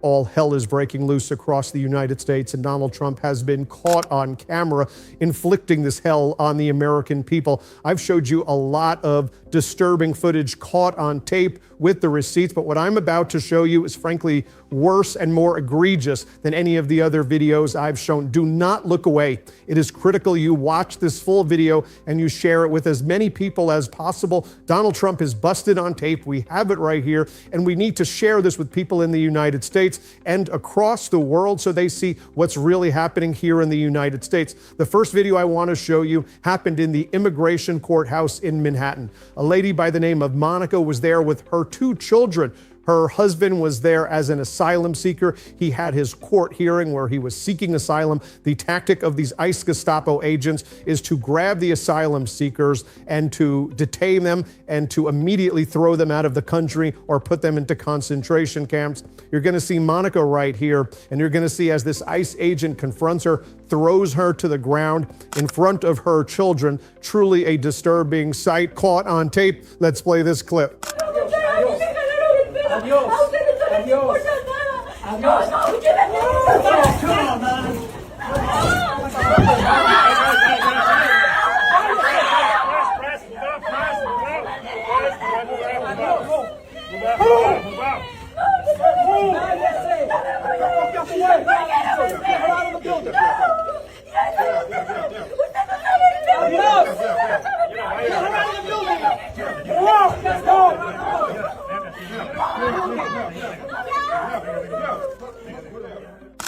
all hell is breaking loose across the United States, and Donald Trump has been caught on camera inflicting this hell on the American people. I've showed you a lot of disturbing footage caught on tape with the receipts, but what I'm about to show you is frankly worse and more egregious than any of the other videos I've shown. Do not look away. It is critical you watch this full video and you share it with as many people as possible. Donald Trump is busted on tape. We have it right here, and we need to share this with people in the United States and across the world so they see what's really happening here in the United States. The first video I want to show you happened in the immigration courthouse in Manhattan. A lady by the name of Monica was there with her 2 children. Her husband was there as an asylum seeker. He had his court hearing where he was seeking asylum. The tactic of these ICE Gestapo agents is to grab the asylum seekers and to detain them and to immediately throw them out of the country or put them into concentration camps. You're going to see Monica right here, and you're going to see as this ICE agent confronts her, throws her to the ground in front of her children. Truly a disturbing sight caught on tape. Let's play this clip. Adiós. Adiós. Adiós. Come on, man.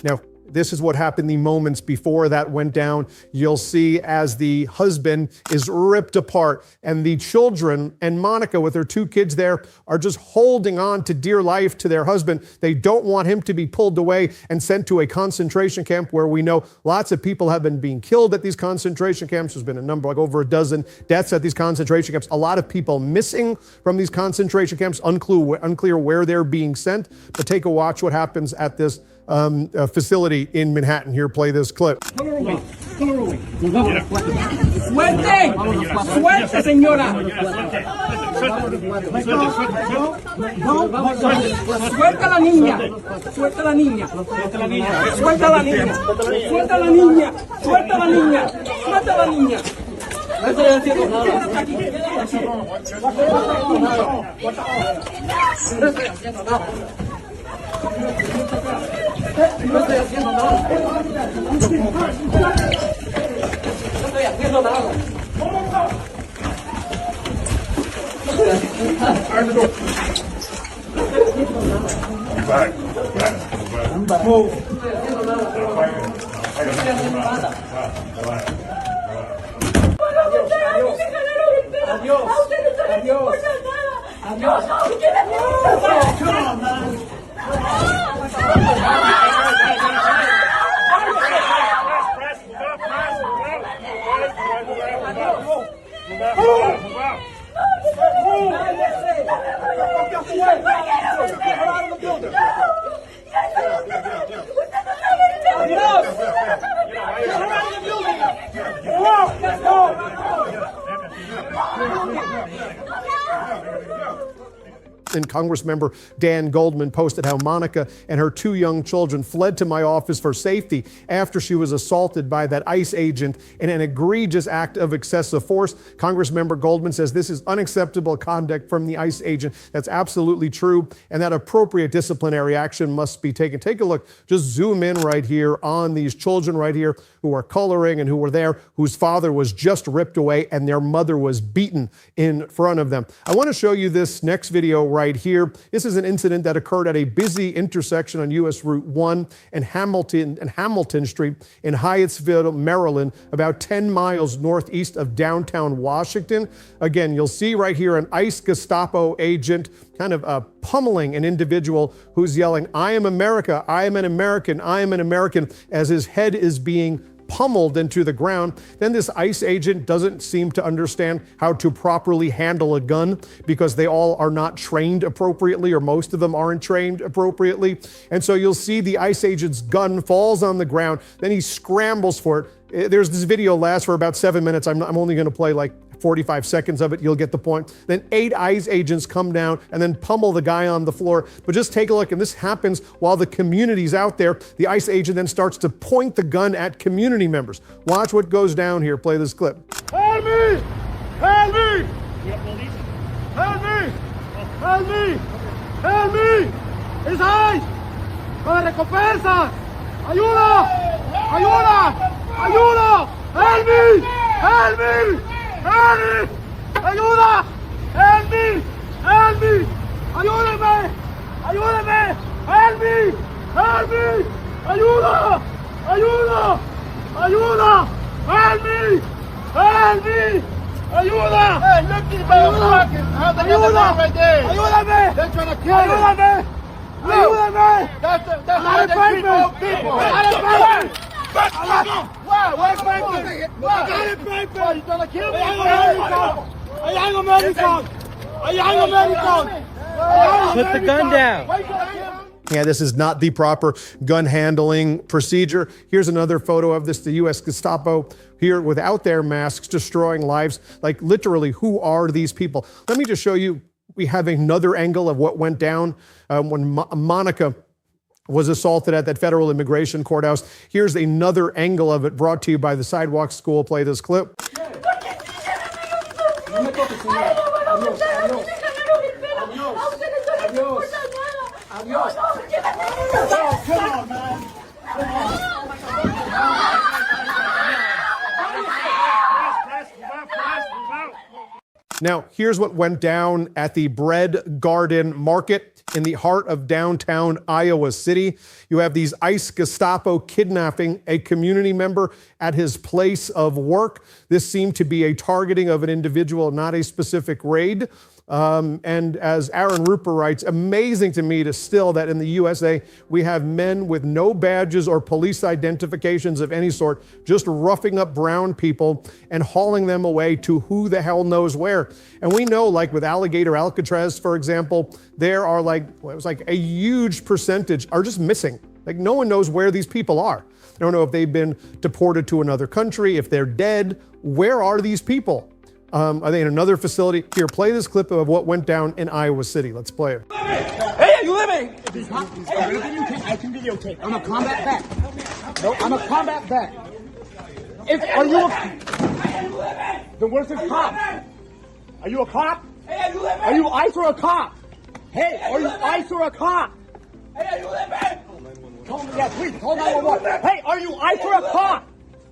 Now, this is what happened the moments before that went down. You'll see as the husband is ripped apart, and the children and Monica with her 2 kids there are just holding on to dear life to their husband. They don't want him to be pulled away and sent to a concentration camp where we know lots of people have been being killed at these concentration camps. There's been a number, like over a dozen deaths at these concentration camps. A lot of people missing from these concentration camps, unclear where they're being sent. But take a watch what happens at this facility in Manhattan. Here, play this clip. Suerte, suerte, señora. Suelta la niña. Suelta la niña. Suelta la niña. Suelta la niña. Suelta la niña. Suelta la niña. Suelta la niña. No estoy haciendo nada. No estoy haciendo nada. No estoy haciendo nada. Adiós. Adiós. Adiós. Come on, man. And Congressmember Dan Goldman posted how Monica and her 2 young children fled to my office for safety after she was assaulted by that ICE agent in an egregious act of excessive force. Congressmember Goldman says this is unacceptable conduct from the ICE agent. That's absolutely true, and that appropriate disciplinary action must be taken. Take a look, just zoom in right here on these children right here who are coloring and who were there, whose father was just ripped away and their mother was beaten in front of them. I want to show you this next video right here. This is an incident that occurred at a busy intersection on US Route 1 and Hamilton Street in Hyattsville, Maryland, about 10 miles northeast of downtown Washington. Again, you'll see right here an ICE Gestapo agent kind of pummeling an individual who's yelling, "I am America, I am an American, I am an American," as his head is being pummeled into the ground. Then this ICE agent doesn't seem to understand how to properly handle a gun because they all are not trained appropriately, or most of them aren't trained appropriately. And so you'll see the ICE agent's gun falls on the ground. Then he scrambles for it. There's this video lasts for about 7 minutes. I'm only going to play like 45 seconds of it, you'll get the point. Then 8 ICE agents come down and then pummel the guy on the floor. But just take a look, and this happens while the community's out there. The ICE agent then starts to point the gun at community members. Watch what goes down here. Play this clip. Help me! Help me! Help me! Help me! Help me! It's ICE! ¡Con recompensa! ¡Ayuda! ¡Ayuda! ¡Ayuda! Help me! Help me! Help me! ¡Ayuda! Help me! Help me! ¡Ayúdame! ¡Ayúdame! Help me! Help me! ¡Ayuda! ¡Ayuda! ¡Ayuda! Help me! Help me! ¡Ayuda! Hey, look at me! ¡Ayuda! Right there. ¡Ayúdame! They're trying to kill me! ¡Ayúdame! ¡Ayúdame! That's how they treat people! Where's Franklin? Where's Franklin? You're gonna kill me? I am American! I am American! Put the gun down. Yeah, this is not the proper gun handling procedure. Here's another photo of this, the U.S. Gestapo here without their masks, destroying lives. Like literally, who are these people? Let me just show you, we have another angle of what went down when Monica was assaulted at that federal immigration courthouse. Here's another angle of it brought to you by the Sidewalk School. Play this clip. Now, here's what went down at the Bread Garden Market in the heart of downtown Iowa City. You have these ICE Gestapo kidnapping a community member at his place of work. This seemed to be a targeting of an individual, not a specific raid. And as Aaron Rupert writes, amazing to me to still that in the USA, we have men with no badges or police identifications of any sort, just roughing up brown people and hauling them away to who the hell knows where. And we know, like with Alligator Alcatraz, for example, there are it was like a huge percentage are just missing. Like no one knows where these people are. I don't know if they've been deported to another country, if they're dead. Where are these people? Are they in another facility? Here, play this clip of what went down in Iowa City. Let's play it. Hey, you living? I can videotape. I'm a combat vet. No, I'm a combat vet. Are you a... Then where's this cop? Are you a cop? Hey, you living? Are you ICE or a cop? Hey, are you ICE or a cop? Hey, you living? Call me, yeah, please, call 911. Hey, are you ICE or a cop?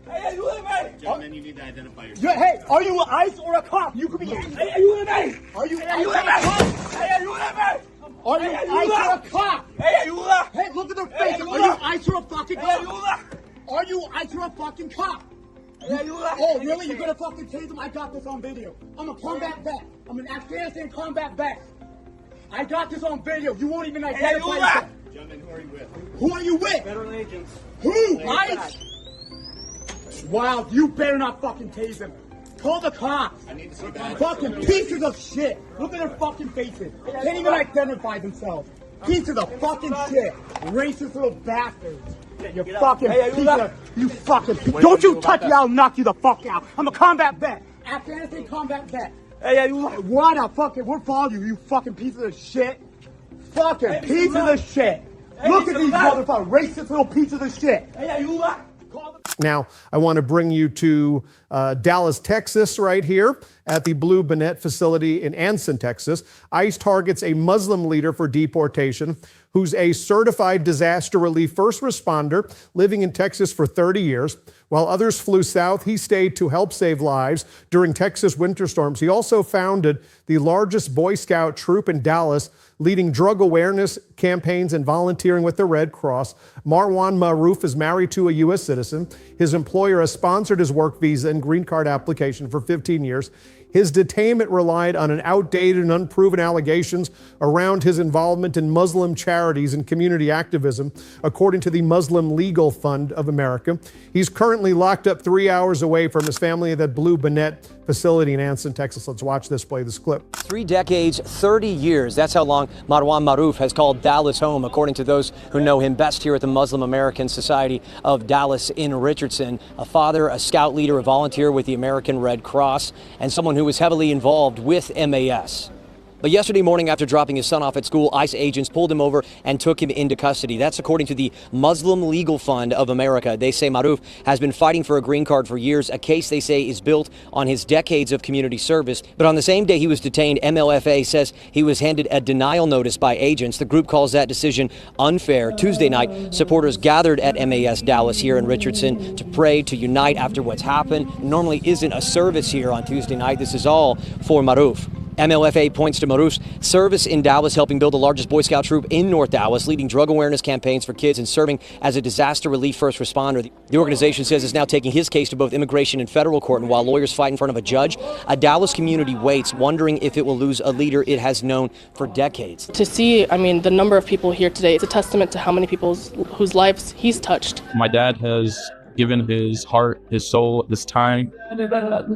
Hey, you living? Gentlemen, you need to identify yourself. Hey, are you ICE or a cop? You could be... Hey, you living? Are you Hey, ICE you or a living? cop? Hey, you living? Are you ICE or a cop? Hey, you living? Hey, look at their Hey, face. you Are you look. ICE or a fucking Hey, you cop? living? Are you ICE or a fucking cop? Hey, you living? Oh, really? You're gonna fucking tase him? I got this on video. I'm a combat vet. I'm an Afghanistan combat vet. I got this on video. You won't even identify you yourself. Gentlemen, who are you with? Who are you with? Federal agents. Who? ICE? Wow, you better not fucking tase him. Call the cops. I need to see that. Fucking pieces of shit. Look at their fucking faces. Can't even identify themselves. Pieces of fucking shit. Racist little bastards. You fucking piece of... You fucking... Don't you touch me, I'll knock you the fuck out. I'm a combat vet. Afghanistan combat vet. Hey, you living? Why the fucking... We're following you, you fucking pieces of shit. Fucking pieces of shit. Look at these motherfuckers. Racist little pieces of shit. Hey, you living? Now, I want to bring you to Dallas, Texas, right here at the Blue Bonnet facility in Anson, Texas. ICE targets a Muslim leader for deportation who's a certified disaster relief first responder living in Texas for 30 years. While others flew south, he stayed to help save lives during Texas winter storms. He also founded the largest Boy Scout troop in Dallas, leading drug awareness campaigns and volunteering with the Red Cross. Marwan Maroof is married to a U.S. citizen. His employer has sponsored his work visa and green card application for 15 years. His detainment relied on an outdated and unproven allegations around his involvement in Muslim charities and community activism, according to the Muslim Legal Fund of America. He's currently locked up 3 hours away from his family at that Blue Bennett facility in Anson, Texas. Let's watch this, play this clip. 3 decades, 30 years. That's how long Marwan Marouf has called Dallas home, according to those who know him best here at the Muslim American Society of Dallas in Richardson. A father, a scout leader, a volunteer with the American Red Cross, and someone who was heavily involved with MAS. But yesterday morning, after dropping his son off at school, ICE agents pulled him over and took him into custody. That's according to the Muslim Legal Fund of America. They say Marouf has been fighting for a green card for years, a case they say is built on his decades of community service. But on the same day he was detained, MLFA says he was handed a denial notice by agents. The group calls that decision unfair. Tuesday night, supporters gathered at MAS Dallas here in Richardson to pray, to unite after what's happened. Normally isn't a service here on Tuesday night. This is all for Marouf. MLFA points to Marouf's service in Dallas, helping build the largest Boy Scout troop in North Dallas, leading drug awareness campaigns for kids and serving as a disaster relief first responder. The organization says it's now taking his case to both immigration and federal court, and while lawyers fight in front of a judge, a Dallas community waits, wondering if it will lose a leader it has known for decades. To see, the number of people here today, it's a testament to how many people's whose lives he's touched. My dad has given his heart, his soul, his time,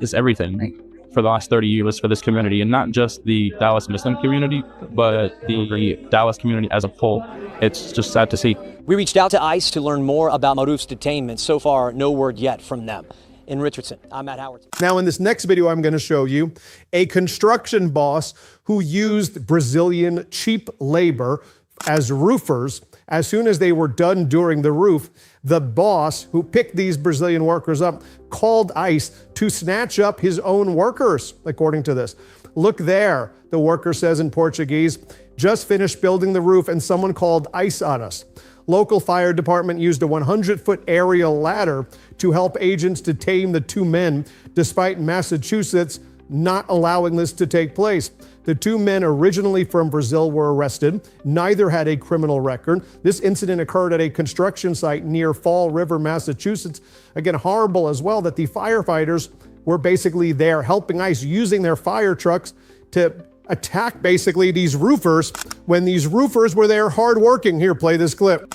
his everything for the last 30 years for this community, and not just the Dallas Muslim community, but the Dallas community as a whole. It's just sad to see. We reached out to ICE to learn more about Marouf's detainment. So far, no word yet from them. In Richardson, I'm Matt Howard. Now, in this next video, I'm going to show you a construction boss who used Brazilian cheap labor as roofers. As soon as they were done doing the roof, the boss who picked these Brazilian workers up called ICE to snatch up his own workers, according to this. Look there, the worker says in Portuguese, just finished building the roof and someone called ICE on us. Local fire department used a 100-foot aerial ladder to help agents detain the 2 men, despite Massachusetts not allowing this to take place. The 2 men originally from Brazil were arrested. Neither had a criminal record. This incident occurred at a construction site near Fall River, Massachusetts. Again, horrible as well that the firefighters were basically there helping ICE, using their fire trucks to attack basically these roofers when these roofers were there hard working. Here, play this clip.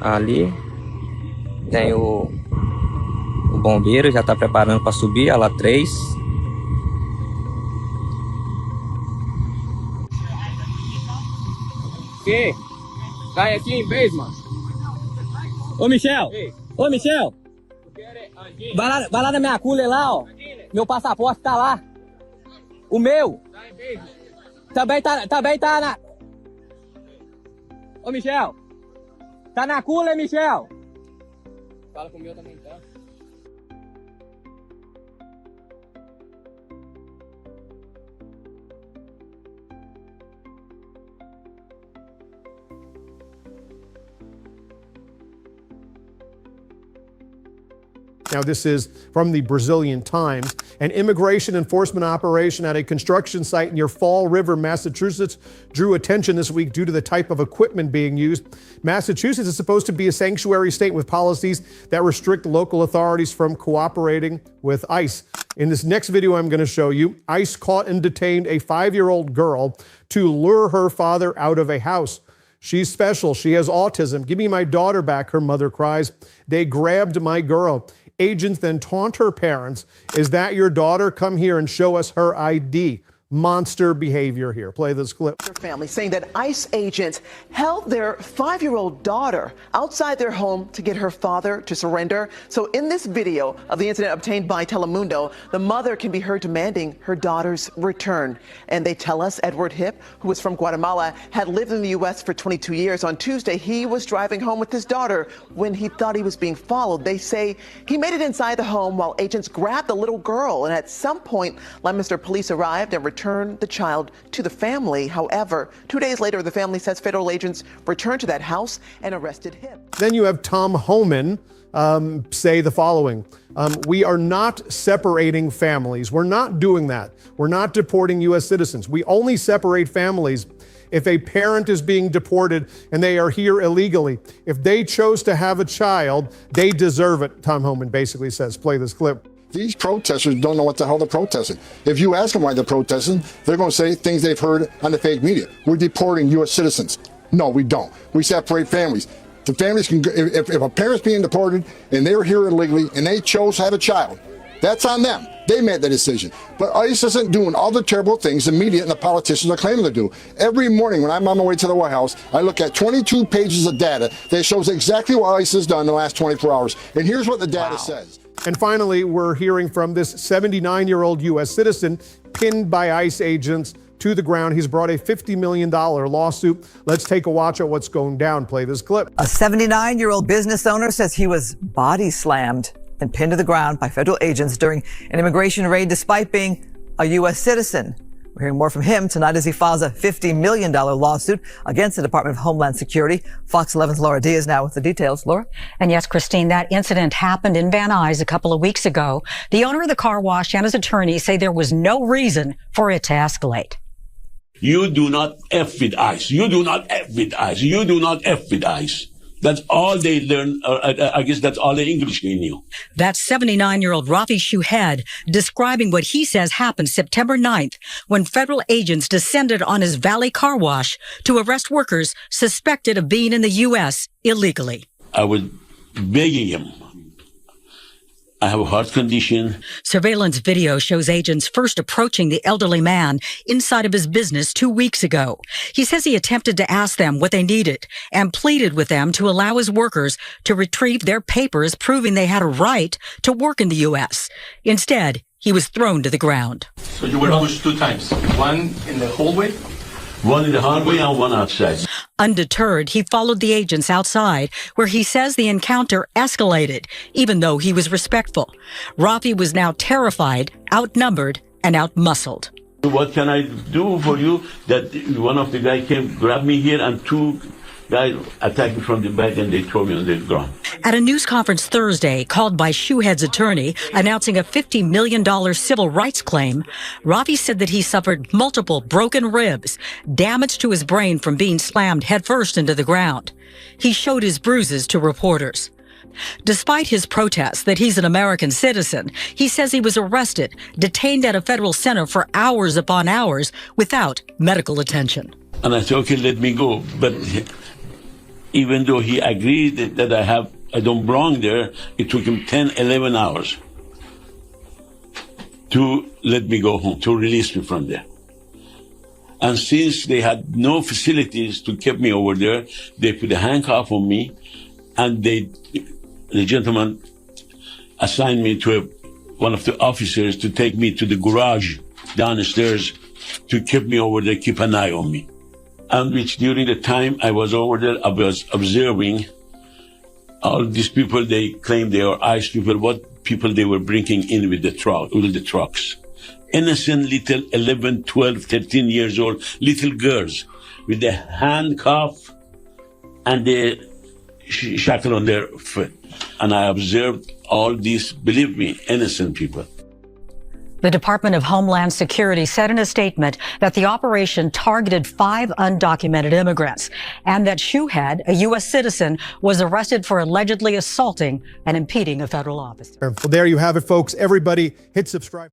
Ali tem o bombeiro, já está preparando para subir a lá 3. Que? Cai aqui em vez, mano. Ô, Michel! Ô, Michel! Vai lá na minha cooler lá, ó. Meu passaporte tá lá. O meu! Também tá na... Ô, Michel! Tá na cooler, Michel! Fala com o meu também, tá? Now, this is from the Brazilian Times. An immigration enforcement operation at a construction site near Fall River, Massachusetts, drew attention this week due to the type of equipment being used. Massachusetts is supposed to be a sanctuary state with policies that restrict local authorities from cooperating with ICE. In this next video I'm going to show you, ICE caught and detained a 5-year-old girl to lure her father out of a house. She's special. She has autism. Give me my daughter back, her mother cries. They grabbed my girl. Agents then taunt her parents. Is that your daughter? Come here and show us her ID. Monster behavior here. Play this clip. Family saying that ICE agents held their 5-year-old daughter outside their home to get her father to surrender. So in this video of the incident obtained by Telemundo, the mother can be heard demanding her daughter's return. And they tell us Edward Hip, who is from Guatemala, had lived in the U.S. for 22 years. On Tuesday, he was driving home with his daughter when he thought he was being followed. They say he made it inside the home while agents grabbed the little girl. And at some point, Leominster police arrived and returned the child to the family. However, 2 days later, the family says federal agents returned to that house and arrested him. Then you have Tom Homan say the following. We are not separating families. We're not doing that. We're not deporting U.S. citizens. We only separate families if a parent is being deported and they are here illegally. If they chose to have a child, they deserve it, Tom Homan basically says. Play this clip. These protesters don't know what the hell they're protesting. If you ask them why they're protesting, they're going to say things they've heard on the fake media. We're deporting U.S. citizens. No, we don't. We separate families. The families can, if a parent's being deported and they were here illegally and they chose to have a child, that's on them. They made the decision. But ICE isn't doing all the terrible things the media and the politicians are claiming to do. Every morning when I'm on my way to the White House, I look at 22 pages of data that shows exactly what ICE has done in the last 24 hours. And here's what the data says. And finally, we're hearing from this 79-year-old U.S. citizen pinned by ICE agents to the ground. He's brought a $50 million lawsuit. Let's take a watch at what's going down. Play this clip. A 79-year-old business owner says he was body slammed and pinned to the ground by federal agents during an immigration raid despite being a U.S. citizen. We're hearing more from him tonight as he files a $50 million lawsuit against the Department of Homeland Security. Fox 11's Laura Diaz now with the details. Laura? And yes, Christine, that incident happened in Van Nuys a couple of weeks ago. The owner of the car wash and his attorney say there was no reason for it to escalate. You do not F with ICE. You do not F with ICE. You do not F with ICE. That's all they learn. I guess that's all the English they knew. That's 79-year-old Rafi Shuhed describing what he says happened September 9th when federal agents descended on his Valley car wash to arrest workers suspected of being in the U.S. illegally. I was begging him. I have a heart condition. Surveillance video shows agents first approaching the elderly man inside of his business 2 weeks ago. He says he attempted to ask them what they needed and pleaded with them to allow his workers to retrieve their papers proving they had a right to work in the U.S. Instead, he was thrown to the ground. So you were pushed 2 times. One in the hallway? One in the hallway and one outside. Undeterred, he followed the agents outside, where he says the encounter escalated, even though he was respectful. Rafi was now terrified, outnumbered, and outmuscled. What can I do for you? That one of the guys came, grabbed me here, and 2 guys attacked me from the back, and they threw me on the ground. At a news conference Thursday called by Shuhed's attorney announcing a $50 million civil rights claim, Rafi said that he suffered multiple broken ribs, damage to his brain from being slammed headfirst into the ground. He showed his bruises to reporters. Despite his protests that he's an American citizen, he says he was arrested, detained at a federal center for hours upon hours without medical attention. And I said, okay, let me go. But even though he agreed that I don't belong there, it took him 10, 11 hours to let me go home, to release me from there. And since they had no facilities to keep me over there, they put a handcuff on me, and the gentleman assigned me to one of the officers to take me to the garage downstairs to keep me over there, keep an eye on me. And which during the time I was over there, I was observing all these people. They claim they are ICE people, what people they were bringing in with the trucks. Innocent little 11, 12, 13 years old little girls with the handcuff and the shackle on their foot. And I observed all these, believe me, innocent people. The Department of Homeland Security said in a statement that the operation targeted 5 undocumented immigrants and that Shuhed, a U.S. citizen, was arrested for allegedly assaulting and impeding a federal officer. Well, there you have it, folks. Everybody hit subscribe.